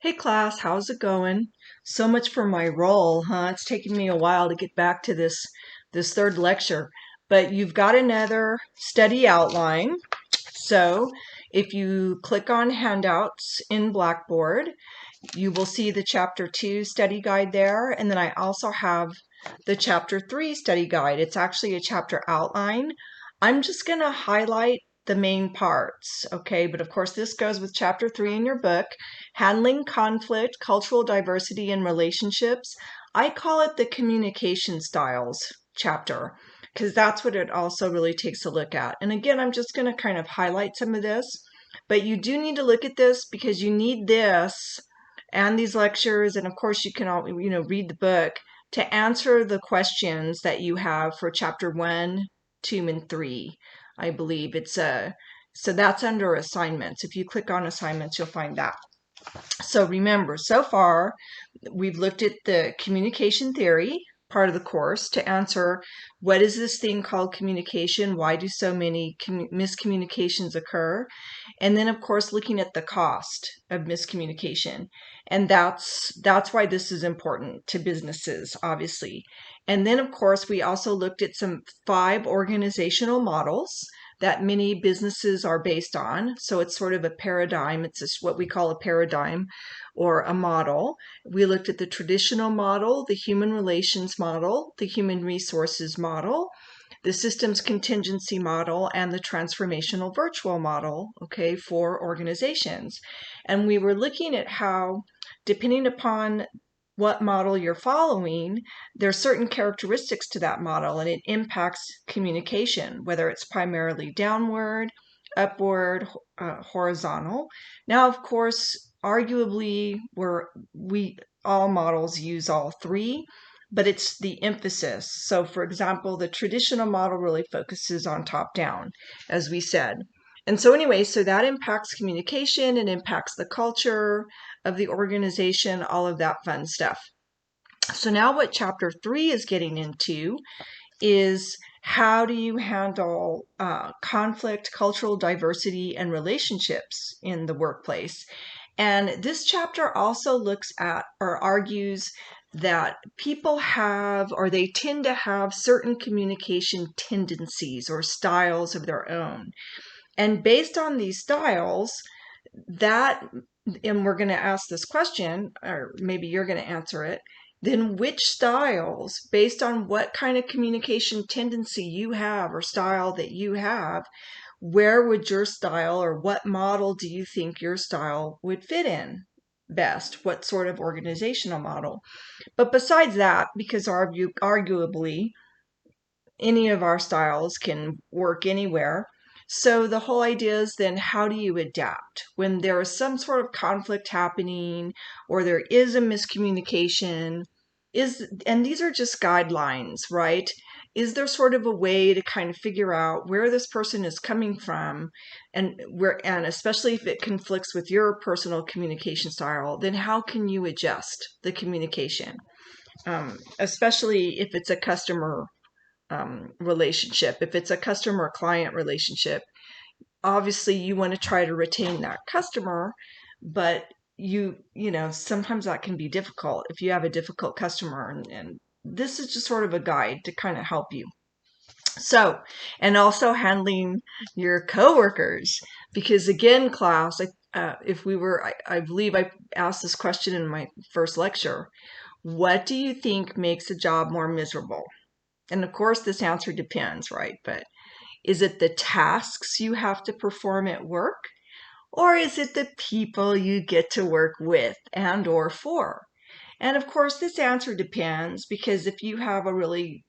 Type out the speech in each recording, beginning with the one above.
Hey class, how's it going? So much for my role, huh? It's taken me a while to get back to this third lecture, but you've got another study outline. So if you click on handouts in Blackboard, you will see the chapter 2 study guide there, and then I also have the chapter 3 study guide. It's actually a chapter outline. I'm just going to highlight the main parts, okay? But of course, this goes with chapter 3 in your book, Handling Conflict, Cultural Diversity, and Relationships. I call it the Communication Styles chapter because that's what it also really takes a look at. And again, I'm just going to kind of highlight some of this, but you do need to look at this because you need this and these lectures, and of course you can all read the book to answer the questions that you have for chapter 1, 2, and 3. I believe it's so that's under assignments. If you click on assignments, you'll find that. So remember, so far we've looked at the communication theory part of the course to answer what is this thing called communication, why do so many miscommunications occur, and then of course looking at the cost of miscommunication. And that's why this is important to businesses, obviously. And then of course we also looked at some 5 organizational models that many businesses are based on. So it's sort of a paradigm. It's just what we call a paradigm or a model. We looked at the traditional model, the human relations model, the human resources model, the systems contingency model, and the transformational virtual model, okay, for organizations. And we were looking at how, depending upon what model you're following, there's certain characteristics to that model and it impacts communication, whether it's primarily downward, upward, horizontal. Now, of course, arguably we all models use all 3, but it's the emphasis. So for example, the traditional model really focuses on top down, as we said. And so anyway, so that impacts communication, it impacts the culture of the organization, all of that fun stuff. So now what chapter 3 is getting into is how do you handle conflict, cultural diversity, and relationships in the workplace. And this chapter also looks at or argues that people have or they tend to have certain communication tendencies or styles of their own. And based on these styles, that, and we're going to ask this question, or maybe you're going to answer it, then which styles, based on what kind of communication tendency you have or style that you have, where would your style or what model do you think your style would fit in best? What sort of organizational model? But besides that, because arguably any of our styles can work anywhere. So the whole idea is then how do you adapt when there is some sort of conflict happening or there is a miscommunication? And these are just guidelines, right? Is there sort of a way to kind of figure out where this person is coming from and especially if it conflicts with your personal communication style, then how can you adjust the communication? Especially if it's a customer relationship. If it's a customer client relationship, obviously you want to try to retain that customer, but sometimes that can be difficult if you have a difficult customer, and this is just sort of a guide to kind of help you. So, and also handling your coworkers, because again, class, I believe I asked this question in my first lecture. What do you think makes a job more miserable? And of course, this answer depends, right? But is it the tasks you have to perform at work? Or is it the people you get to work with and or for? And of course, this answer depends because if you have a really,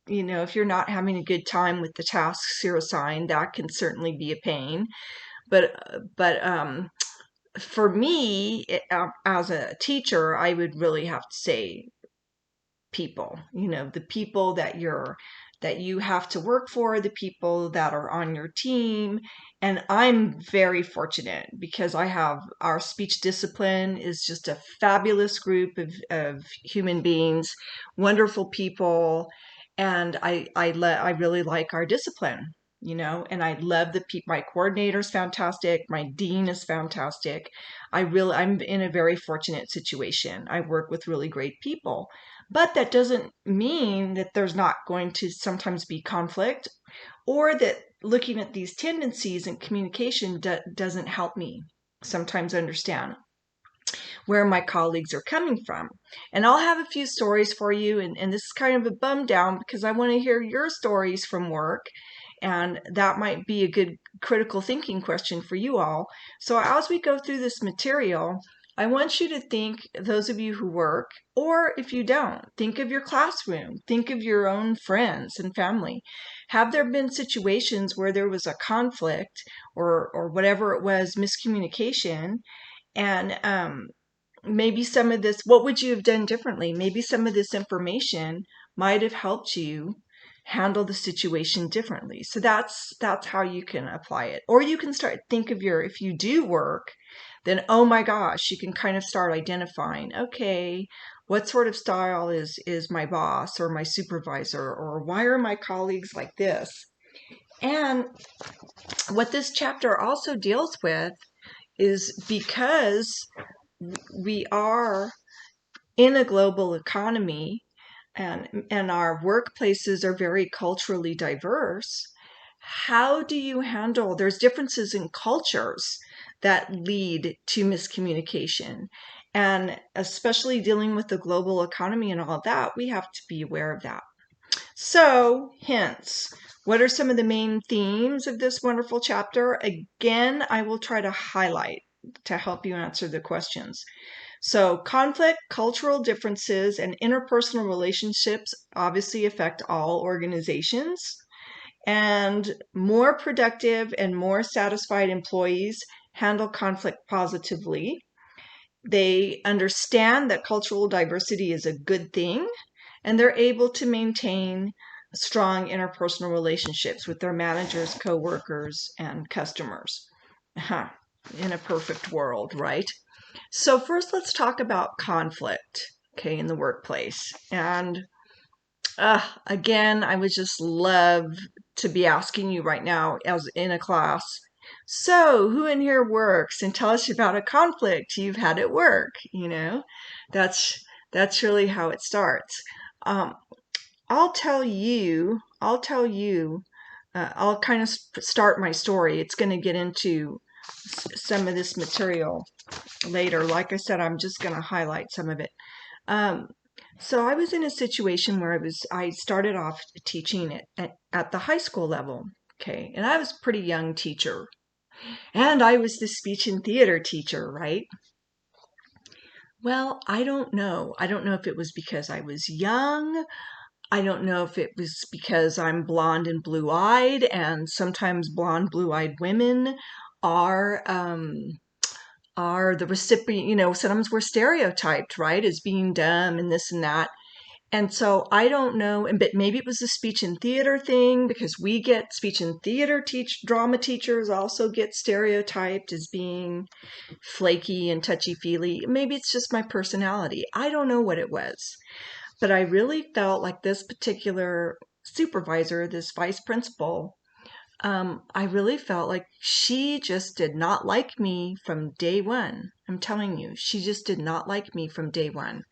if you're not having a good time with the tasks you're assigned, that can certainly be a pain. But for me, as a teacher, I would really have to say people, the people that you have to work for, the people that are on your team. And I'm very fortunate because I have our speech discipline is just a fabulous group of human beings, wonderful people. And I really like our discipline. and I love my coordinator's fantastic. My dean is fantastic. I'm in a very fortunate situation. I work with really great people, but that doesn't mean that there's not going to sometimes be conflict, or that looking at these tendencies in communication doesn't help me sometimes understand where my colleagues are coming from. And I'll have a few stories for you. And this is kind of a bum down because I want to hear your stories from work. And that might be a good critical thinking question for you all. So as we go through this material, I want you to think, those of you who work, or if you don't, think of your classroom, think of your own friends and family. Have there been situations where there was a conflict or whatever it was, miscommunication, and maybe some of this, what would you have done differently? Maybe some of this information might have helped you handle the situation differently. So that's how you can apply it. Or you can start think of if you do work, then oh my gosh, you can kind of start identifying, okay, what sort of style is my boss or my supervisor, or why are my colleagues like this? And what this chapter also deals with is, because we are in a global economy, and our workplaces are very culturally diverse, how do you handle, there's differences in cultures that lead to miscommunication. And especially dealing with the global economy and all of that, we have to be aware of that. So, hence, what are some of the main themes of this wonderful chapter? Again, I will try to highlight to help you answer the questions. So conflict, cultural differences, and interpersonal relationships obviously affect all organizations. And more productive and more satisfied employees handle conflict positively. They understand that cultural diversity is a good thing, and they're able to maintain strong interpersonal relationships with their managers, coworkers, and customers. In a perfect world, right? So first, let's talk about conflict, okay, in the workplace. And again, I would just love to be asking you right now, as in a class, so who in here works? And tell us about a conflict you've had at work. That's really how it starts. Um, I'll tell you. I'll kind of start my story. It's going to get into some of this material later. Like I said, I'm just going to highlight some of it. So I was in a situation where I started off teaching at the high school level. Okay. And I was a pretty young teacher. And I was the speech and theater teacher, right? Well, I don't know. I don't know if it was because I was young. I don't know if it was because I'm blonde and blue-eyed, and sometimes blonde, blue-eyed women are the recipient, sometimes we're stereotyped, right, as being dumb and this and that. And so I don't know, but maybe it was a speech and theater thing, because we get speech and theater drama teachers also get stereotyped as being flaky and touchy-feely. Maybe it's just my personality. I don't know what it was. But I really felt like this particular supervisor, this vice principal, I really felt like she just did not like me from day one. I'm telling you, she just did not like me from day one.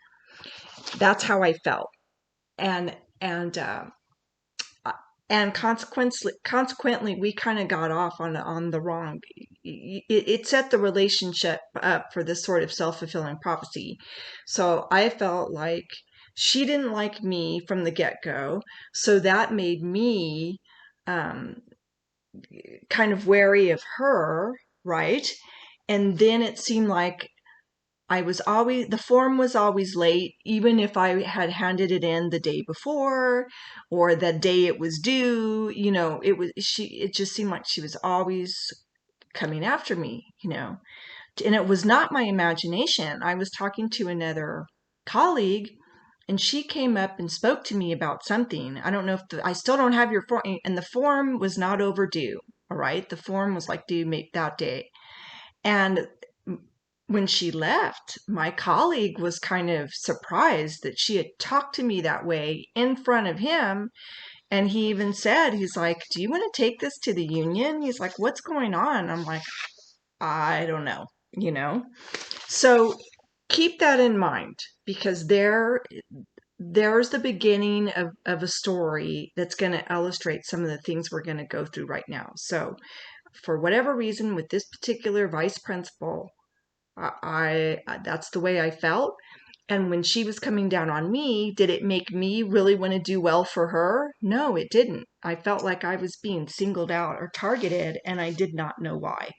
That's how I felt. And and uh, and consequently, we kind of got off on the wrong. It set the relationship up for this sort of self-fulfilling prophecy. So I felt like she didn't like me from the get-go, so that made me um, kind of wary of her, right? And then it seemed like the form was always late, even if I had handed it in the day before or the day it was due. It just seemed like she was always coming after me, and it was not my imagination. I was talking to another colleague, and she came up and spoke to me about something. I don't know if I still don't have your form, and the form was not overdue. All right, the form was like due that day, and when she left, my colleague was kind of surprised that she had talked to me that way in front of him, And he even said, he's like, do you want to take this to the union? He's like, what's going on? I'm like, I don't know, you know? So keep that in mind, because there's the beginning of a story that's going to illustrate some of the things we're going to go through right now. So for whatever reason, with this particular vice principal, that's the way I felt. And when she was coming down on me, did it make me really want to do well for her? No, it didn't. I felt like I was being singled out or targeted, and I did not know why.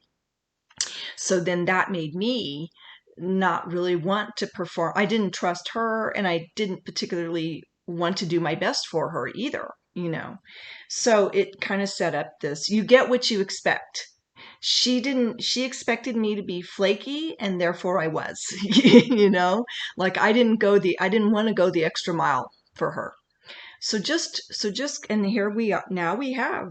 So then that made me not really want to perform. I didn't trust her, and I didn't particularly want to do my best for her either, you know. So it kind of set up this, you get what you expect. She expected me to be flaky, and therefore I was, you know, like I didn't want to go the extra mile for her. And here we are. Now we have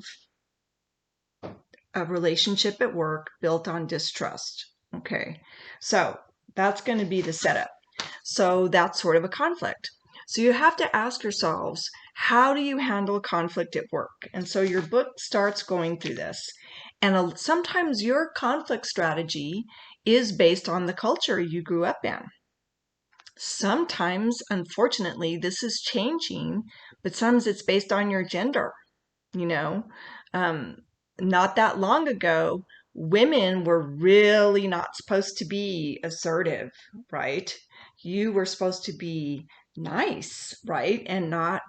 a relationship at work built on distrust. Okay. So that's going to be the setup. So that's sort of a conflict. So you have to ask yourselves, how do you handle conflict at work? And so your book starts going through this. And sometimes your conflict strategy is based on the culture you grew up in. Sometimes, unfortunately, this is changing, but sometimes it's based on your gender, you know. Um, Not that long ago, women were really not supposed to be assertive, right? You were supposed to be nice, right? And not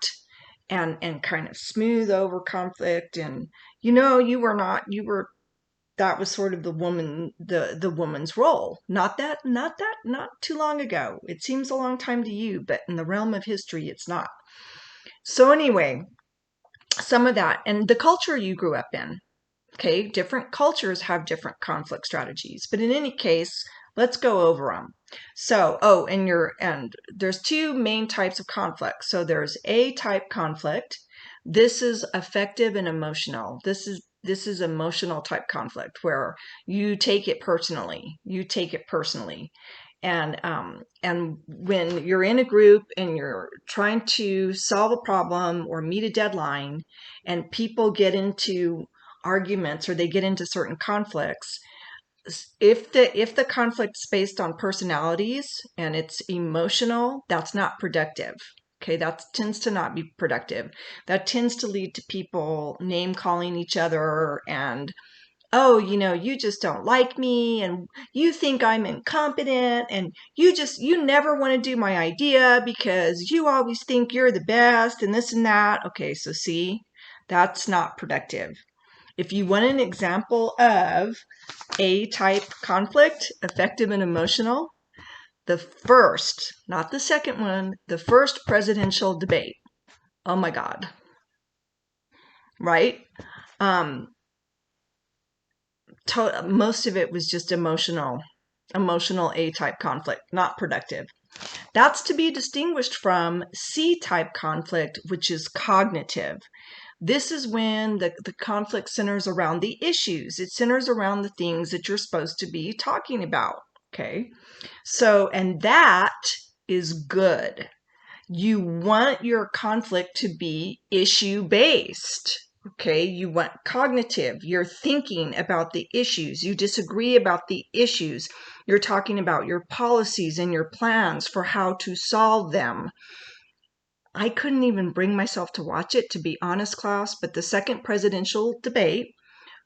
and kind of smooth over conflict. And you were not, you were that was sort of the woman's role. Not too long ago. It seems a long time to you, but in the realm of history it's not. So anyway, some of that and the culture you grew up in. Okay, different cultures have different conflict strategies, but in any case, let's go over them. So, and there's two main types of conflict. So there's A type conflict. This is affective and emotional. This is emotional type conflict where you take it personally. You take it personally. And when you're in a group and you're trying to solve a problem or meet a deadline, and people get into arguments or they get into certain conflicts, if the conflict's based on personalities and it's emotional, that's not productive. Okay, that tends to not be productive. That tends to lead to people name calling each other and, oh, you just don't like me, and you think I'm incompetent, and you never want to do my idea because you always think you're the best and this and that. Okay, so see, that's not productive. If you want an example of A type conflict, affective and emotional, the first, not the second one, the first presidential debate. Oh my God. Right? Um, Most of it was just emotional A-type conflict, not productive. That's to be distinguished from C-type conflict, which is cognitive. This is when the conflict centers around the issues. It centers around the things that you're supposed to be talking about. Okay. So, and that is good. You want your conflict to be issue based. Okay, you want cognitive. You're thinking about the issues. You disagree about the issues. You're talking about your policies and your plans for how to solve them. I couldn't even bring myself to watch it, to be honest, Klaus, but the second presidential debate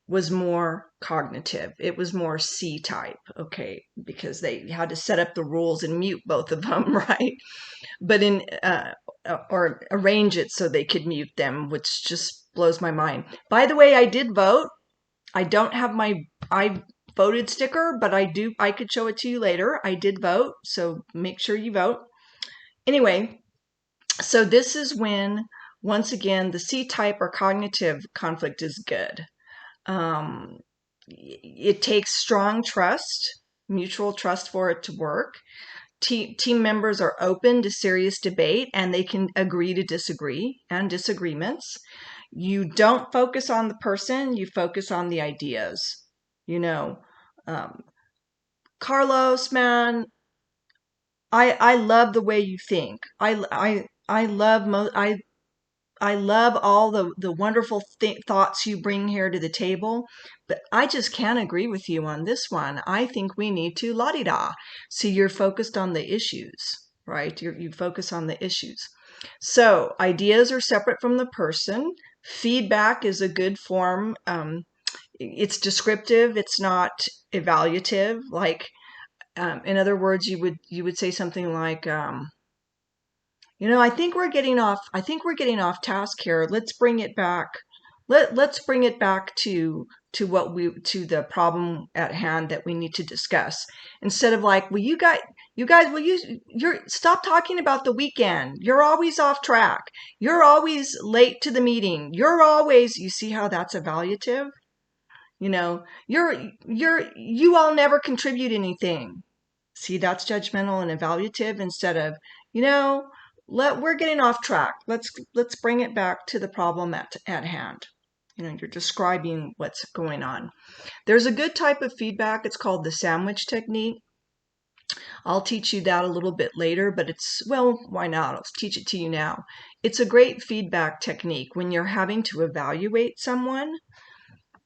was more cognitive. It was more C type, okay, because they had to set up the rules and mute both of them, right? But or arrange it so they could mute them, which just blows my mind. By the way, I did vote. I don't have my I voted sticker, but I could show it to you later. I did vote, so make sure you vote. Anyway, so this is when, once again, the C-type or cognitive conflict is good. It takes strong trust, mutual trust for it to work. Team members are open to serious debate and they can agree to disagree and disagreements. You don't focus on the person, you focus on the ideas. Um, Carlos, man, I love the way you think. I love love all the wonderful thoughts you bring here to the table, but I just can't agree with you on this one. I think we need to la-di-da. See, you're focused on the issues, right? You focus on the issues. So ideas are separate from the person. Feedback is a good form. It's descriptive. It's not evaluative. Like, in other words, you would say something like, I think we're getting off. I think we're getting off task here. Let's bring it back. Let's bring it back to to the problem at hand that we need to discuss. Instead of like, well, you guys, will you're stop talking about the weekend. You're always off track. You're always late to the meeting. You see how that's evaluative? You all never contribute anything. See, that's judgmental and evaluative instead of, you know, we're getting off track. Let's bring it back to the problem at hand. You're describing what's going on. There's a good type of feedback. It's called the sandwich technique. I'll teach you that a little bit later, but why not? I'll teach it to you now. It's a great feedback technique when you're having to evaluate someone.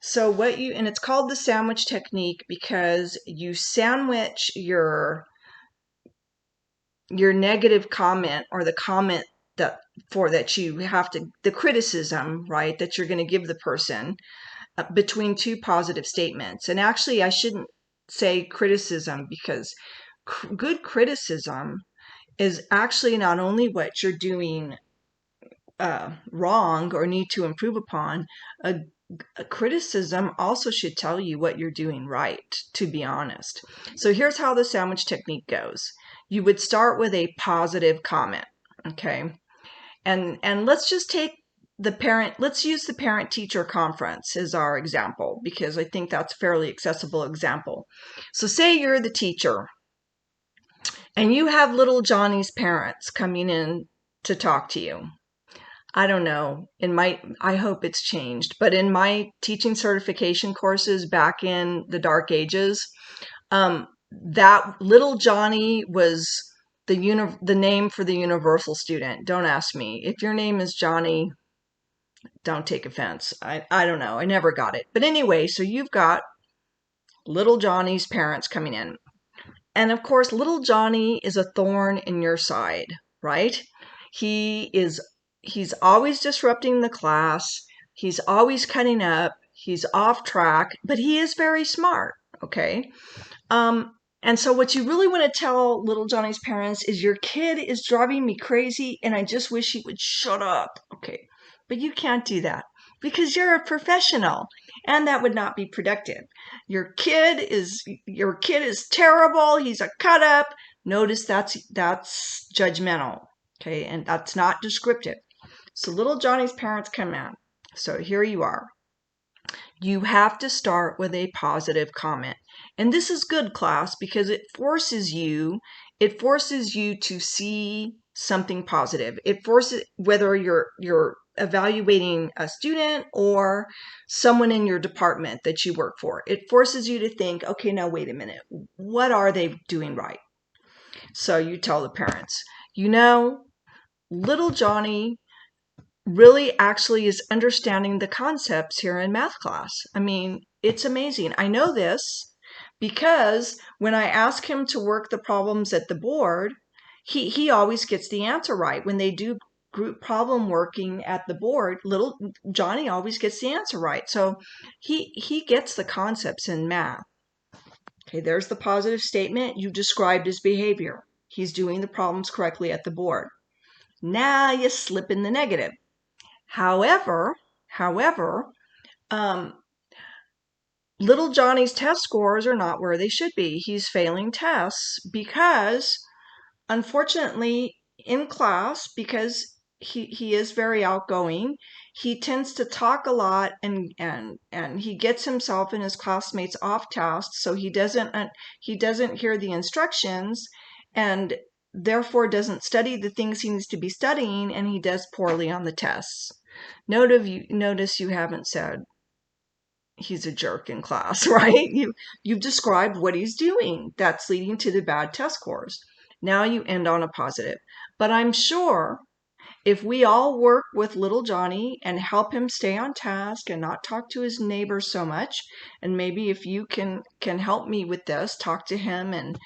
So and it's called the sandwich technique because you sandwich your negative comment, or the comment that you have to, the criticism, right, that you're going to give the person, between two positive statements. And actually, I shouldn't say criticism, because good criticism is actually not only what you're doing wrong or need to improve upon. A criticism also should tell you what you're doing right, to be honest. So here's how the sandwich technique goes. You would start with a positive comment, okay? And let's just take let's use the parent-teacher conference as our example, because I think that's a fairly accessible example. So say you're the teacher and you have little Johnny's parents coming in to talk to you. I don't know, I hope it's changed, but in my teaching certification courses back in the dark ages, that little Johnny was the name for the universal student. Don't ask me. If your name is Johnny, don't take offense. I don't know. I never got it. But anyway, so you've got little Johnny's parents coming in. And of course, little Johnny is a thorn in your side, right? He's always disrupting the class. He's always cutting up. He's off track, but he is very smart, okay? And so what you really want to tell little Johnny's parents is, your kid is driving me crazy and I just wish he would shut up, okay? But you can't do that because you're a professional, and that would not be productive. Your kid is terrible. He's a cut up. Notice that's judgmental, okay? And that's not descriptive. So little Johnny's parents come in. So here you are. You have to start with a positive comment. And this is good, class, because it forces you to see something positive. It forces, whether you're evaluating a student or someone in your department that you work for, it forces you to think, okay, now wait a minute, what are they doing right? So you tell the parents, little Johnny really actually is understanding the concepts here in math class. I mean, it's amazing. I know this because when I ask him to work the problems at the board, he always gets the answer right. When they do group problem working at the board, little Johnny always gets the answer right. So he gets the concepts in math. Okay, there's the positive statement. You described his behavior. He's doing the problems correctly at the board. Now you slip in the negative. However, little Johnny's test scores are not where they should be. He's failing tests because, unfortunately, in class, because he is very outgoing, he tends to talk a lot, and he gets himself and his classmates off task, so he doesn't hear the instructions, and therefore doesn't study the things he needs to be studying, and he does poorly on the tests. Notice you haven't said he's a jerk in class, right? You've described what he's doing that's leading to the bad test scores. Now you end on a positive. But I'm sure, If we all work with little Johnny and help him stay on task and not talk to his neighbors so much, and maybe if you can help me with this, talk to him and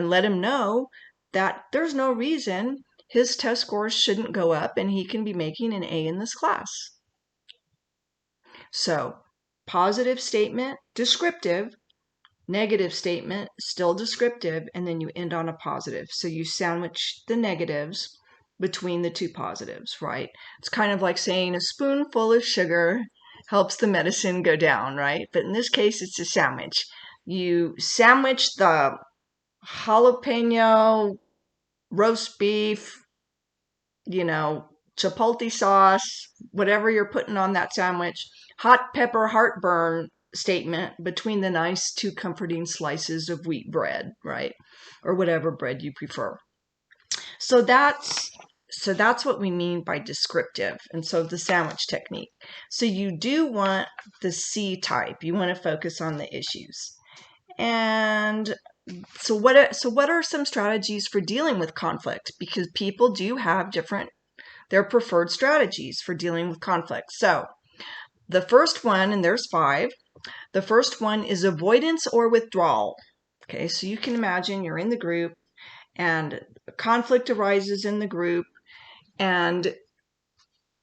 let him know that there's no reason his test scores shouldn't go up and he can be making an A in this class. So, positive statement, descriptive, negative statement, still descriptive, and then you end on a positive. So you sandwich the negatives between the two positives, right? It's kind of like saying a spoonful of sugar helps the medicine go down, right? But in this case, it's a sandwich. You sandwich the jalapeno roast beef, chipotle sauce, whatever you're putting on that sandwich, hot pepper heartburn statement between the nice two comforting slices of wheat bread, right? Or whatever bread you prefer. So that's what we mean by descriptive. And so the sandwich technique. So you do want the C type. You want to focus on the issues. And so what are some strategies for dealing with conflict? Because people do have their preferred strategies for dealing with conflict. So the first one, and there's 5, the first one is avoidance or withdrawal. Okay, so you can imagine you're in the group and conflict arises in the group, and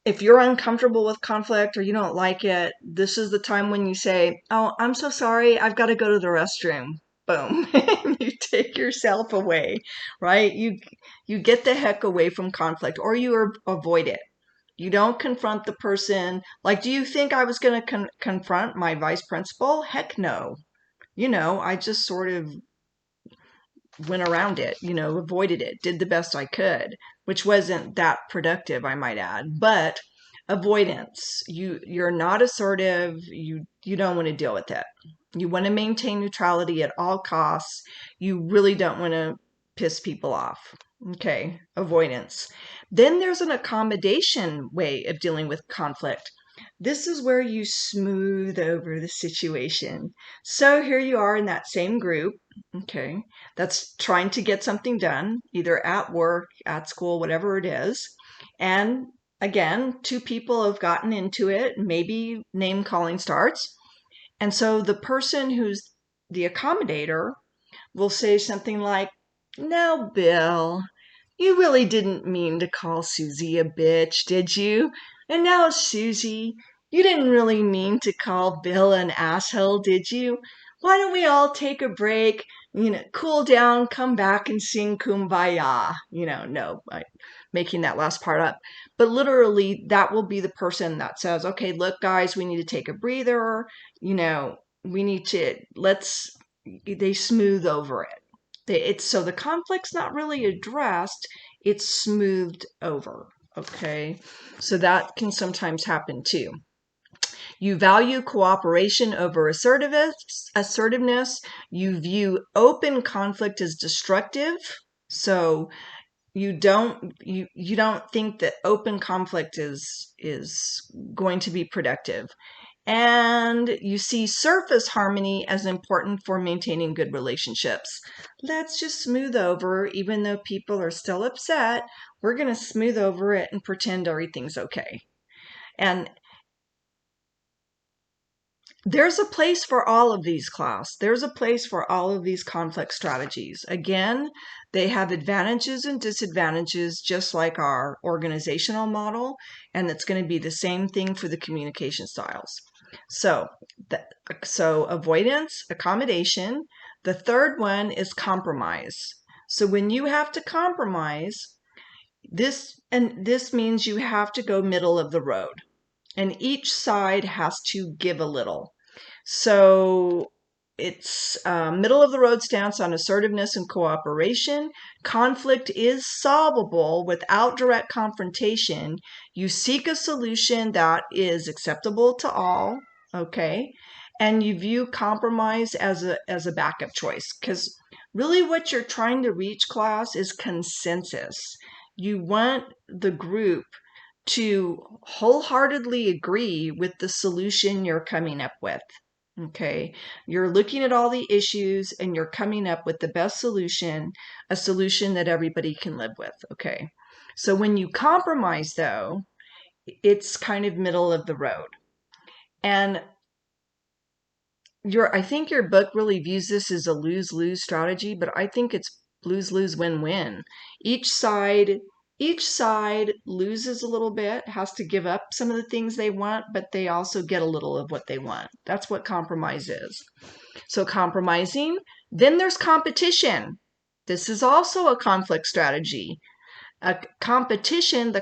if you're uncomfortable with conflict or you don't like it, this is the time when you say, "Oh, I'm so sorry, I've got to go to the restroom." Boom. You take yourself away, right? You get the heck away from conflict, or you avoid it. You don't confront the person. Like, do you think I was going to confront my vice principal? Heck no. I just sort of went around it, avoided it, did the best I could, which wasn't that productive, I might add. But avoidance, you're not assertive, you don't want to deal with it. You want to maintain neutrality at all costs. You really don't want to piss people off. Okay, avoidance. Then there's an accommodation way of dealing with conflict. This is where you smooth over the situation. So here you are in that same group, okay, that's trying to get something done, either at work, at school, whatever it is. And again, 2 people have gotten into it, maybe name calling starts. And so the person who's the accommodator will say something like, "Now, Bill, you really didn't mean to call Susie a bitch, did you? And now, Susie, you didn't really mean to call Bill an asshole, did you? Why don't we all take a break, cool down, come back and sing Kumbaya?" No, I'm making that last part up. But literally, that will be the person that says, "Okay, look, guys, we need to take a breather. We need to, they smooth over it. So the conflict's not really addressed, it's smoothed over. Okay, so that can sometimes happen too. You value cooperation over assertiveness. You view open conflict as destructive. So you don't think that open conflict is going to be productive. And you see surface harmony as important for maintaining good relationships. Let's just smooth over, even though people are still upset, we're going to smooth over it and pretend everything's okay. And there's a place for all of these, class. There's a place for all of these conflict strategies. Again, they have advantages and disadvantages, just like our organizational model, and it's going to be the same thing for the communication styles. So avoidance, accommodation. The third one is compromise. So when you have to compromise, this means you have to go middle of the road, and each side has to give a little. So it's middle of the road stance on assertiveness and cooperation. Conflict is solvable without direct confrontation. You seek a solution that is acceptable to all, okay? And you view compromise as a backup choice, because really what you're trying to reach, class, is consensus. You want the group to wholeheartedly agree with the solution you're coming up with. Okay, you're looking at all the issues and you're coming up with the best solution, a solution that everybody can live with. Okay, So when you compromise, though, it's kind of middle of the road. And I think your book really views this as a lose-lose strategy, but I think it's lose-lose win-win. Each side loses a little bit, has to give up some of the things they want, but they also get a little of what they want. That's what compromise is. So compromising, then there's competition. This is also a conflict strategy. The competition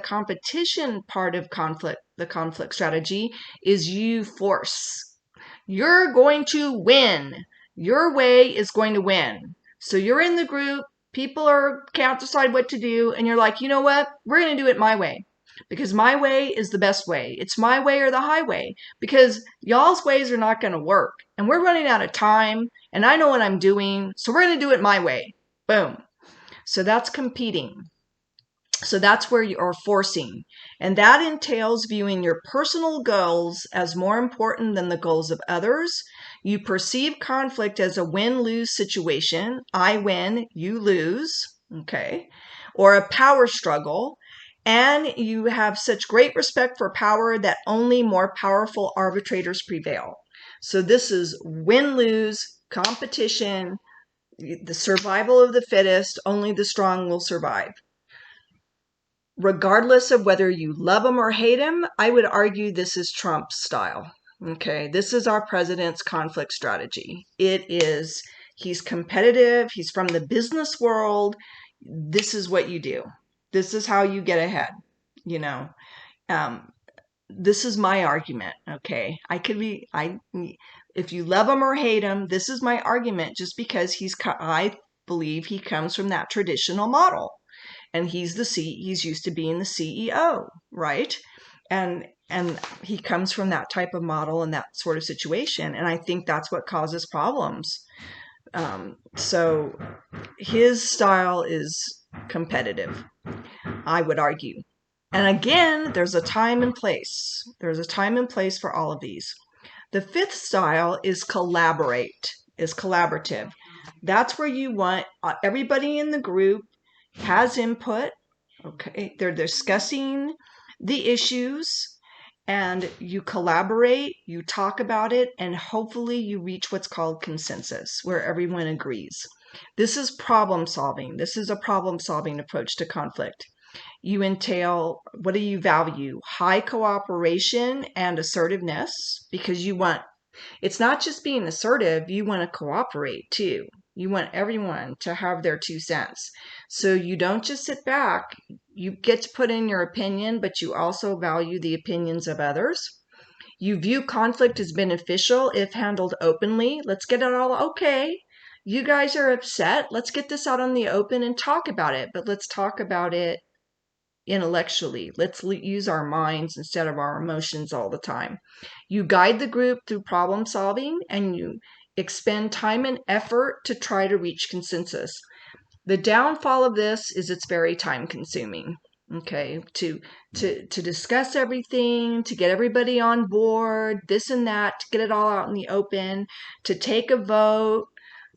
part of the conflict strategy is you force. You're going to win. Your way is going to win. So you're in the group, can't decide what to do, and you're like, you know what? We're going to do it my way. Because my way is the best way. It's my way or the highway. Because y'all's ways are not going to work. And we're running out of time, and I know what I'm doing, so we're going to do it my way. Boom. So that's competing. So that's where you are forcing. And that entails viewing your personal goals as more important than the goals of others. You perceive conflict as a win-lose situation. I win, you lose, okay? Or a power struggle. And you have such great respect for power that only more powerful arbitrators prevail. So this is win-lose competition, the survival of the fittest, only the strong will survive. Regardless of whether you love him or hate him, I would argue this is Trump's style. Okay, this is our president's conflict strategy. He's competitive, he's from the business world. This is what you do. This is how you get ahead, you know. This is my argument, okay? If you love him or hate him, this is my argument just because I believe he comes from that traditional model. And he's used to being the CEO, right? And he comes from that type of model and that sort of situation. And I think that's what causes problems. So his style is competitive, I would argue. And again, there's a time and place. There's a time and place for all of these. The fifth style is collaborative. That's where you want everybody in the group has input. Okay, they're discussing the issues and you collaborate, you talk about it, and hopefully you reach what's called consensus, where everyone agrees. This is problem solving. This is a problem solving approach to conflict. What do you value? High cooperation and assertiveness, because it's not just being assertive, you want to cooperate too. You want everyone to have their 2 cents. So you don't just sit back. You get to put in your opinion, but you also value the opinions of others. You view conflict as beneficial if handled openly. Let's get it all okay. You guys are upset. Let's get this out on the open and talk about it. But let's talk about it intellectually. Let's use our minds instead of our emotions all the time. You guide the group through problem solving and you expend time and effort to try to reach consensus. The downfall of this is it's very time consuming. Okay, to discuss everything, to get everybody on board, this and that, to get it all out in the open, to take a vote,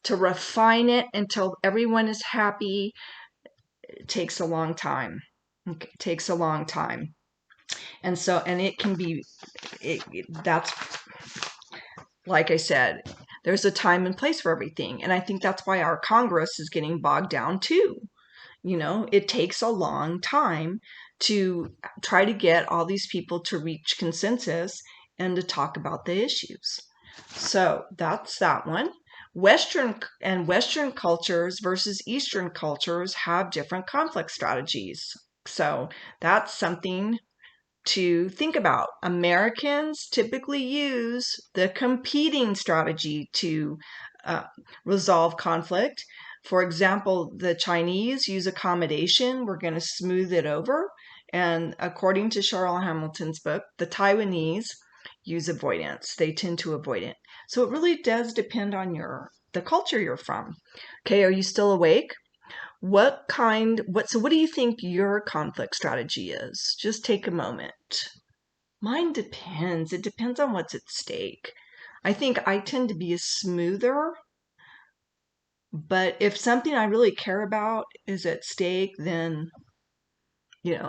to refine it until everyone is happy, it takes a long time. It takes a long time. And it can be, that's, like I said, there's a time and place for everything. And I think that's why our Congress is getting bogged down too. It takes a long time to try to get all these people to reach consensus and to talk about the issues. So that's that one. Western cultures versus Eastern cultures have different conflict strategies. So that's something to think about. Americans typically use the competing strategy to resolve conflict. For example, the Chinese use accommodation. We're going to smooth it over. And according to Charlotte Hamilton's book, the Taiwanese use avoidance. They tend to avoid it. So it really does depend on the culture you're from. Okay, are you still awake? So what do you think your conflict strategy is? Just take a moment. Mine depends. It depends on what's at stake. I think I tend to be a smoother, but if something I really care about is at stake, then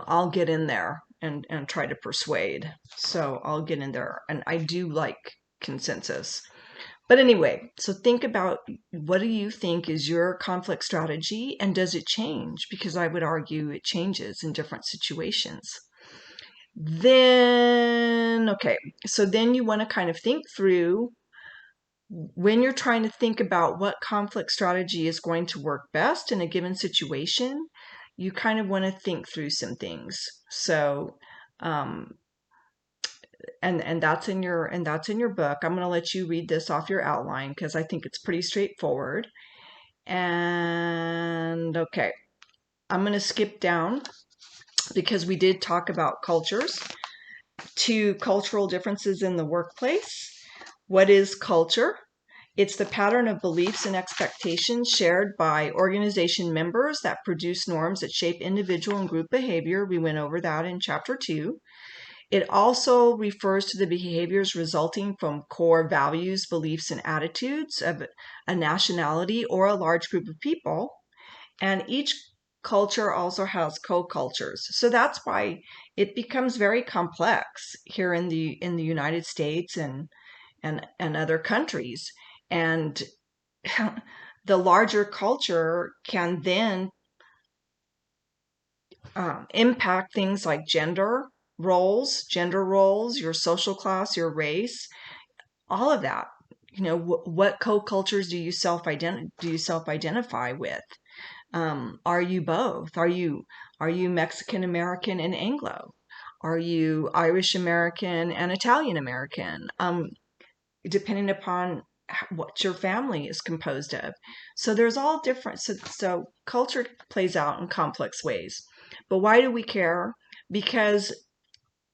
I'll get in there and try to persuade. So I'll get in there, and I do like consensus. But anyway, so think about, what do you think is your conflict strategy, and does it change? Because I would argue it changes in different situations. Then, okay, so then you want to kind of think through, when you're trying to think about what conflict strategy is going to work best in a given situation, you kind of want to think through some things. So, and that's in your book. I'm going to let you read this off your outline because I think it's pretty straightforward. And okay, I'm going to skip down because we did talk about cultures, to cultural differences in the workplace. What is culture? It's the pattern of beliefs and expectations shared by organization members that produce norms that shape individual and group behavior. We went over that in chapter 2. It also refers to the behaviors resulting from core values, beliefs, and attitudes of a nationality or a large group of people. And each culture also has co-cultures. So that's why it becomes very complex here in the United States and other countries. And the larger culture can then impact things like gender roles, your social class, your race, all of that. What co-cultures do you self-identify with? Are you both? Are you Mexican American and Anglo? Are you Irish American and Italian American? Depending upon what your family is composed of. So there's all different. So culture plays out in complex ways. But why do we care? Because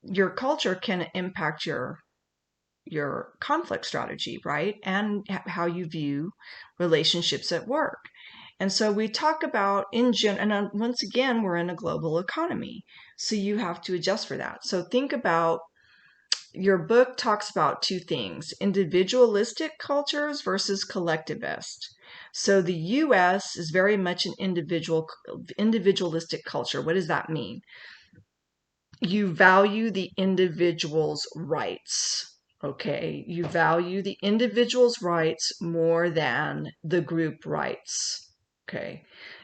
your culture can impact your conflict strategy, right? And how you view relationships at work. And so we talk about and once again, we're in a global economy. So you have to adjust for that. So think about, your book talks about two things: individualistic cultures versus collectivist. So the US is very much an individualistic culture. What does that mean? You value the individual's rights. Okay, you value the individual's rights more than the group rights. Okay,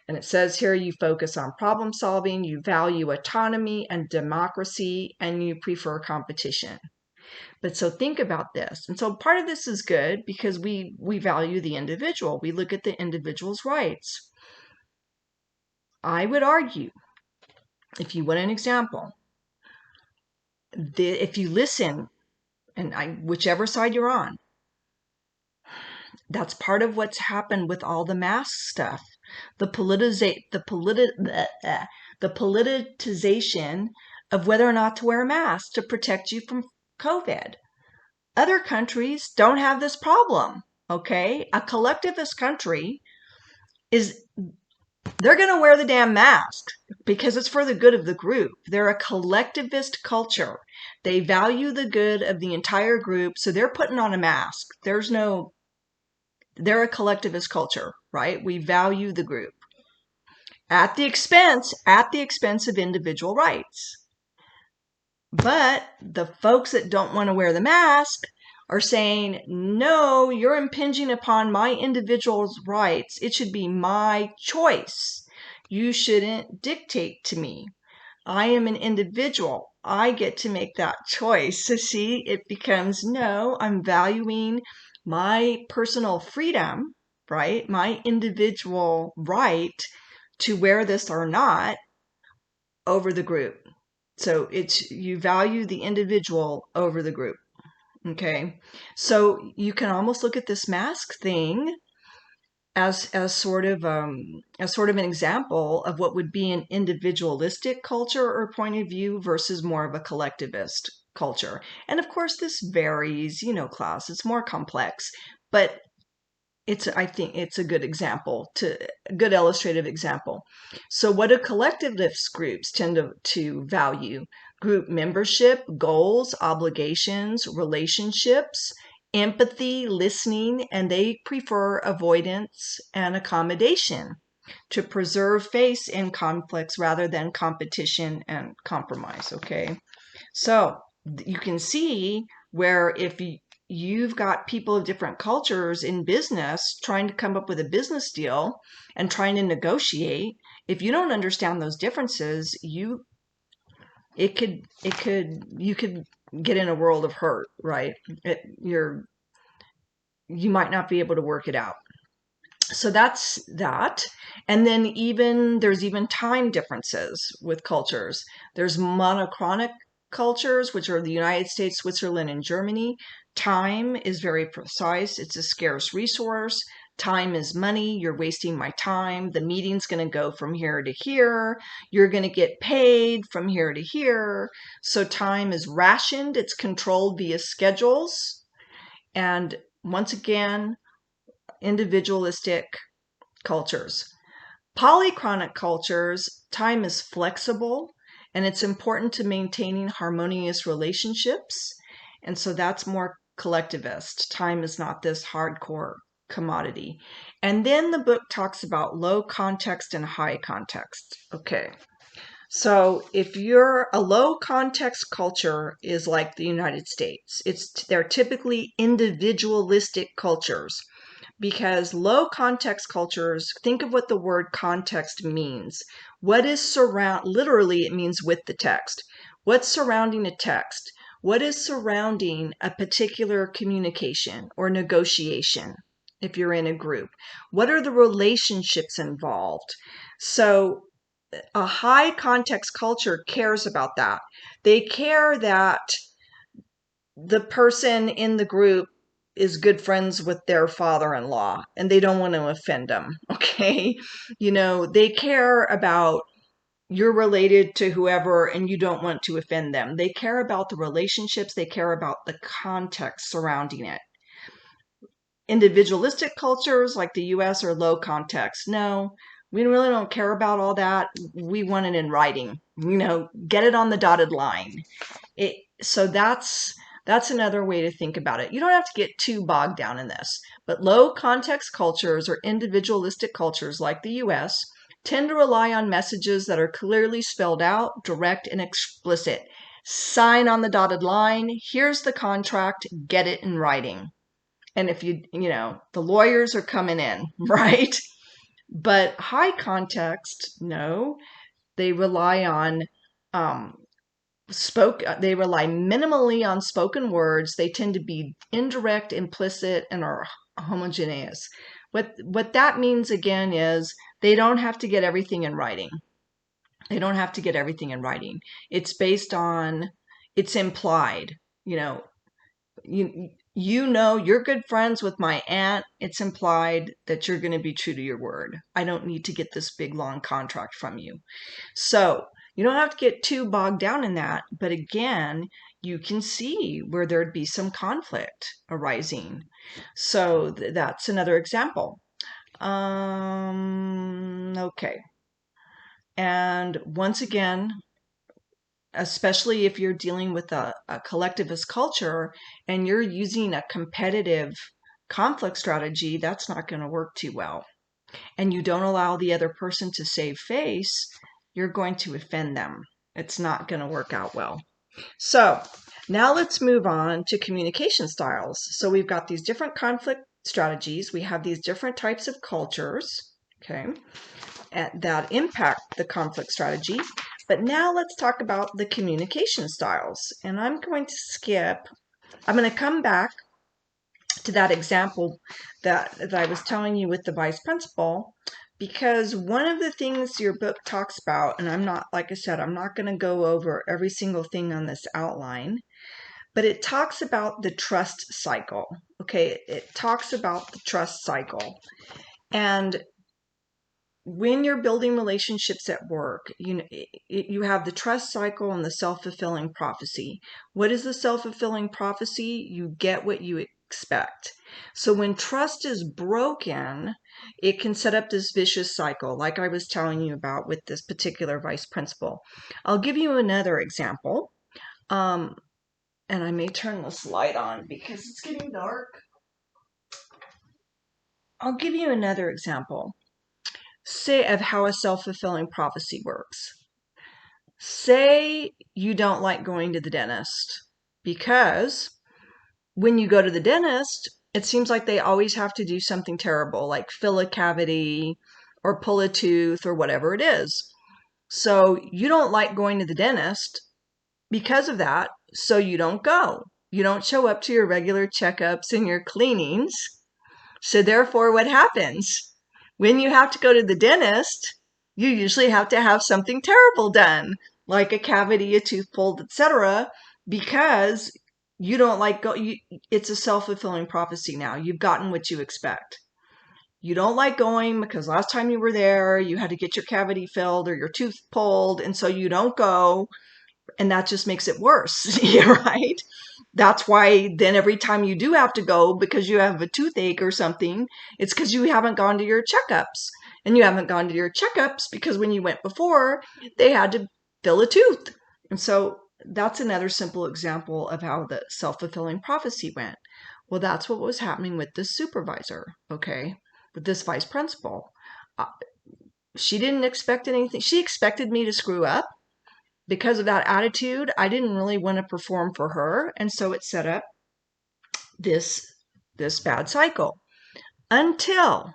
and it says here you focus on problem solving, you value autonomy and democracy, and you prefer competition. But so think about this. And so part of this is good because we value the individual. We look at the individual's rights. I would argue, if you want an example, if you listen, and whichever side you're on, that's part of what's happened with all the mask stuff. The politicization of whether or not to wear a mask to protect you from COVID. Other countries don't have this problem, okay? A collectivist country they're going to wear the damn mask because it's for the good of the group. They're a collectivist culture. They value the good of the entire group, so they're putting on a mask. They're a collectivist culture, right? We value the group at the expense of individual rights. But the folks that don't want to wear the mask are saying, no, you're impinging upon my individual's rights. It should be my choice. You shouldn't dictate to me. I am an individual. I get to make that choice. So see, it becomes, no, I'm valuing my personal freedom, right? My individual right to wear this or not over the group. So you value the individual over the group. Okay. So you can almost look at this mask thing as sort of an example of what would be an individualistic culture or point of view versus more of a collectivist culture. And of course this varies, class. It's more complex, but I think it's a good example, a good illustrative example. So what do collectivist groups tend to value? Group membership, goals, obligations, relationships, empathy, listening, and they prefer avoidance and accommodation. to preserve face in conflicts rather than competition and compromise. Okay, so you can see where if you've got people of different cultures in business trying to come up with a business deal and trying to negotiate, if you don't understand those differences, you could get in a world of hurt, right? You might not be able to work it out. So that's that. And then there's even time differences with cultures. There's monochronic cultures, which are the United States, Switzerland, and Germany. Time is very precise. It's a scarce resource. Time is money. You're wasting my time. The meeting's going to go from here to here. You're going to get paid from here to here. So time is rationed. It's controlled via schedules. And once again, individualistic cultures. Polychronic cultures, time is flexible and it's important to maintaining harmonious relationships. And so that's more collectivist. Time is not this hardcore commodity. And then the book talks about low context and high context. Okay. So if you're a low context culture is like the United States, they're typically individualistic cultures because low context cultures, think of what the word context means. What is literally it means with the text. What's surrounding a text? What is surrounding a particular communication or negotiation if you're in a group? What are the relationships involved? So a high context culture cares about that. They care that the person in the group is good friends with their father-in-law and they don't want to offend them. Okay. They care about you're related to whoever and you don't want to offend them. They care about the relationships. They care about the context surrounding it. Individualistic cultures like the US are low context. No, we really don't care about all that. We want it in writing, get it on the dotted line. So that's another way to think about it. You don't have to get too bogged down in this, but low context cultures or individualistic cultures like the US tend to rely on messages that are clearly spelled out, direct, and explicit. Sign on the dotted line. Here's the contract. Get it in writing. And if the lawyers are coming in, right? But high context, no, they rely on they rely minimally on spoken words. They tend to be indirect, implicit, and are homogeneous. What that means again is they don't have to get everything in writing. They don't have to get everything in writing. It's based on, it's implied. You're good friends with my aunt. It's implied that you're going to be true to your word. I don't need to get this big long contract from you. So you don't have to get too bogged down in that. But again, you can see where there'd be some conflict arising. So that's another example. Okay. And once again, especially if you're dealing with a collectivist culture and you're using a competitive conflict strategy, that's not going to work too well. And you don't allow the other person to save face, you're going to offend them. It's not going to work out well. So now let's move on to communication styles. So we've got these different conflict strategies. We have these different types of cultures, okay, that impact the conflict strategy. But now let's talk about the communication styles. And I'm going to come back to that example that I was telling you with the vice principal, because one of the things your book talks about, and I'm not going to go over every single thing on this outline, but it talks about the trust cycle. Okay, it talks about the trust cycle. And when you're building relationships at work, you have the trust cycle and the self-fulfilling prophecy. What is the self-fulfilling prophecy? You get what you expect. So when trust is broken, it can set up this vicious cycle, like I was telling you about with this particular vice principal. I'll give you another example. And I may turn this light on because it's getting dark. I'll give you another example. say of how a self-fulfilling prophecy works. Say you don't like going to the dentist because when you go to the dentist, it seems like they always have to do something terrible, like fill a cavity or pull a tooth or whatever it is. So you don't like going to the dentist because of that, so you don't go. You don't show up to your regular checkups and your cleanings. So therefore, what happens? When you have to go to the dentist, you usually have to have something terrible done, like a cavity, a tooth pulled, etc., because you don't like it's a self-fulfilling prophecy now. You've gotten what you expect. You don't like going because last time you were there, you had to get your cavity filled or your tooth pulled, and so you don't go, and that just makes it worse, right? That's why then every time you do have to go because you have a toothache or something, it's because you haven't gone to your checkups. And you haven't gone to your checkups because when you went before, they had to fill a tooth. And so that's another simple example of how the self-fulfilling prophecy went. Well, that's what was happening with this supervisor, okay, with this vice principal. Uh, she didn't expect anything. She expected me to screw up. Because of that attitude, I didn't really want to perform for her, and so it set up this bad cycle until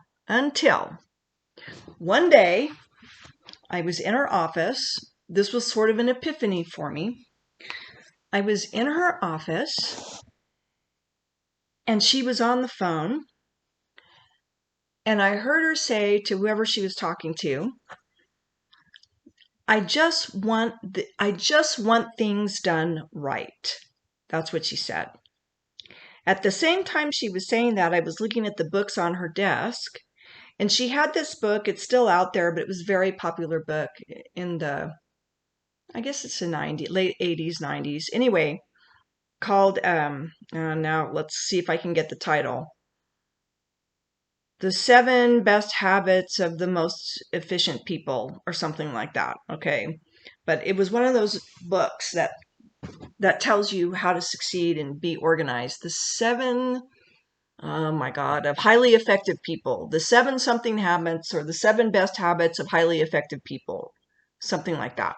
one day I was in her office. This was sort of an epiphany for me. I was in her office and she was on the phone, and I heard her say to whoever she was talking to, I just want things done right. That's what she said. At the same time she was saying that, I was looking at the books on her desk, and she had this book. It's still out there, but it was a very popular book in the, I guess it's the late 80s, 90s. Anyway, called, now let's see if I can get the title. The 7 Best Habits of the Most Efficient People, or something like that. Okay. But it was one of those books that tells you how to succeed and be organized. The 7, oh my God, of highly effective people. The 7 something habits, or the 7 best habits of highly effective people. Something like that.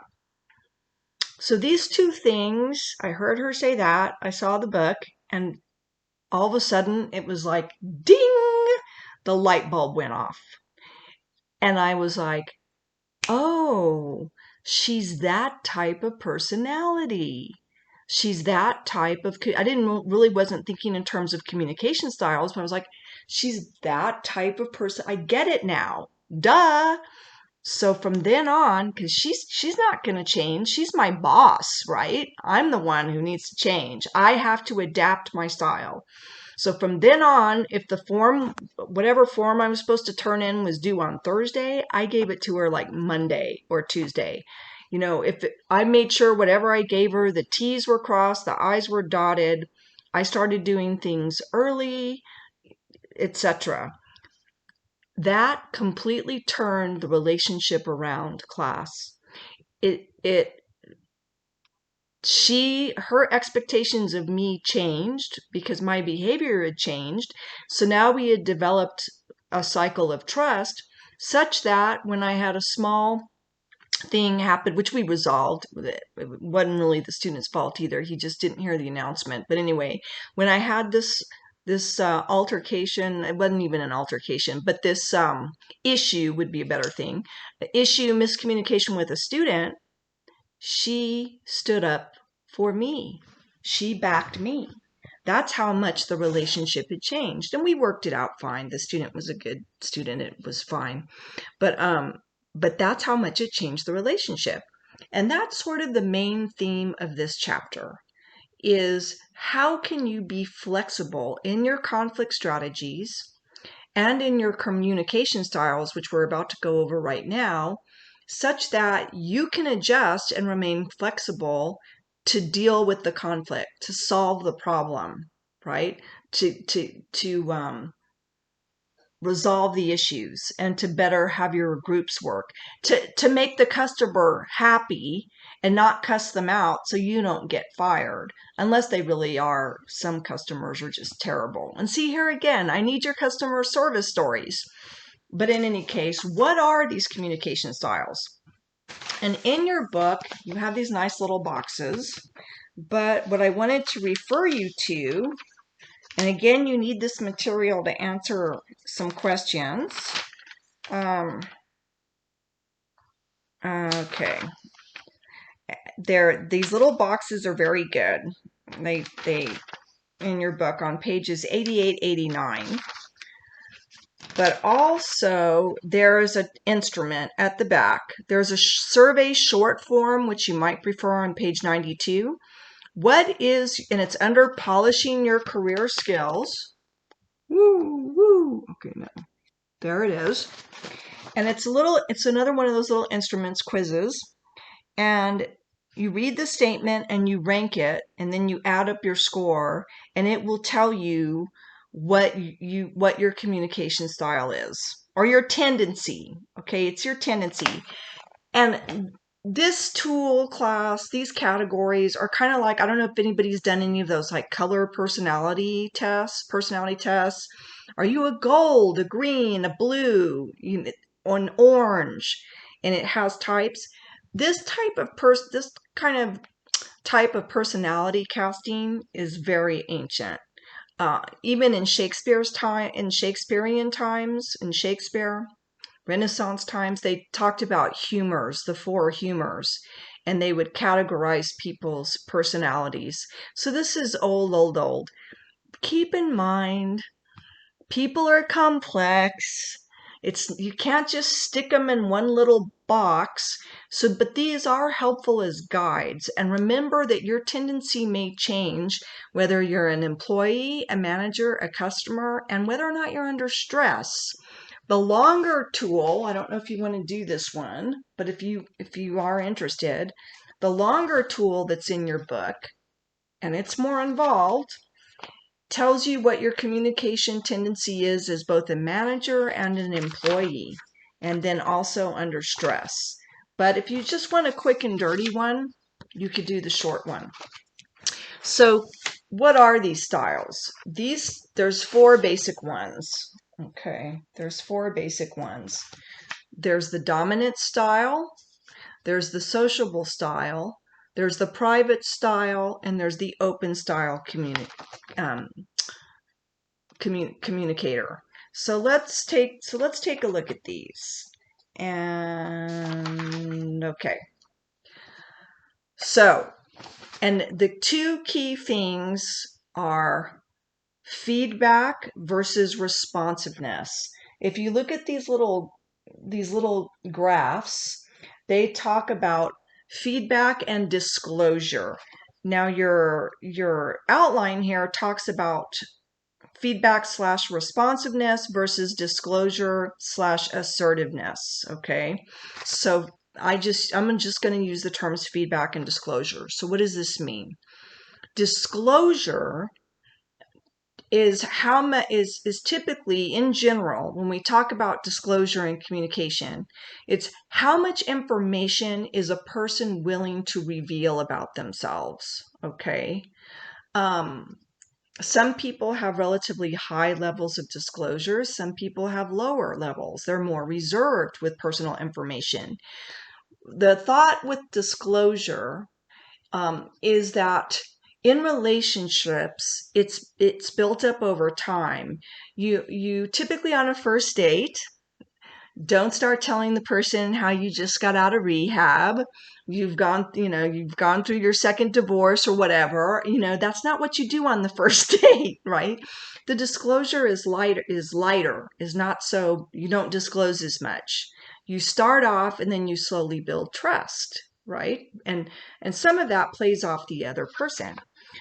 So these two things, I heard her say that, I saw the book, and all of a sudden it was like, ding, the light bulb went off. And I was like, oh, she's that type of personality. She's that type of, I wasn't thinking in terms of communication styles, but I was like, she's that type of person. I get it now. Duh. So from then on, because she's not going to change. She's my boss, right? I'm the one who needs to change. I have to adapt my style. So from then on, if the form, whatever form I was supposed to turn in was due on Thursday, I gave it to her like Monday or Tuesday. You know, I made sure whatever I gave her, the T's were crossed, the I's were dotted. I started doing things early, etc. That completely turned the relationship around, class. Her expectations of me changed because my behavior had changed. So now we had developed a cycle of trust such that when I had a small thing happen, which we resolved, it wasn't really the student's fault either. He just didn't hear the announcement. But anyway, when I had this altercation, it wasn't even an altercation, but this issue would be a better thing, miscommunication with a student, she stood up for me. She backed me. That's how much the relationship had changed. And we worked it out fine. The student was a good student. It was fine. But that's how much it changed the relationship. And that's sort of the main theme of this chapter, is how can you be flexible in your conflict strategies and in your communication styles, which we're about to go over right now, such that you can adjust and remain flexible to deal with the conflict, to solve the problem, right? To resolve the issues and to better have your groups work, to make the customer happy and not cuss them out so you don't get fired, unless they really are. Some customers are just terrible. And see, here again, I need your customer service stories. But in any case, what are these communication styles? And in your book, you have these nice little boxes. But what I wanted to refer you to, and again, you need this material to answer some questions. Okay. These little boxes are very good. They in your book on pages 88, 89. But also there's an instrument at the back. There's a survey short form, which you might prefer on page 92. What is, and it's under polishing your career skills. Woo, woo. Okay, no. There it is. And it's another one of those little instruments quizzes. And you read the statement and you rank it, and then you add up your score, and it will tell you what your communication style is, or your tendency. Okay, it's your tendency. And this tool class, these categories are kind of like, I don't know if anybody's done any of those like color personality tests. Are you a gold, a green, a blue, an orange? And it has types. This kind of type of personality casting is very ancient. Even in Shakespearean times, in Shakespeare, Renaissance times, they talked about humors, the four humors, and they would categorize people's personalities. So this is old. Keep in mind, people are complex. You can't just stick them in one little box. But these are helpful as guides. And remember that your tendency may change whether you're an employee, a manager, a customer, and whether or not you're under stress. The longer tool, I don't know if you want to do this one, but if you are interested, the longer tool that's in your book, and it's more involved, tells you what your communication tendency is as both a manager and an employee, and then also under stress. But if you just want a quick and dirty one, you could do the short one. So what are these styles? There's 4 basic ones. Okay, there's 4 basic ones. There's the dominant style, there's the sociable style, there's the private style, and there's the open style communicator. So let's take a look at these. And okay. So, and the 2 key things are feedback versus responsiveness. If you look at these little graphs, they talk about feedback and disclosure. Now your outline here talks about feedback / responsiveness versus disclosure / assertiveness. Okay, so I'm just going to use the terms feedback and disclosure. So what does this mean? Disclosure is typically, in general, when we talk about disclosure and communication, it's how much information is a person willing to reveal about themselves. Okay. Some people have relatively high levels of disclosure. Some people have lower levels. They're more reserved with personal information. The thought with disclosure is that in relationships, it's built up over time. You typically, on a first date, don't start telling the person how you just got out of rehab. You've gone through your second divorce or whatever. That's not what you do on the first date, right? The disclosure is lighter, is not so, you don't disclose as much. You start off and then you slowly build trust, right? And some of that plays off the other person.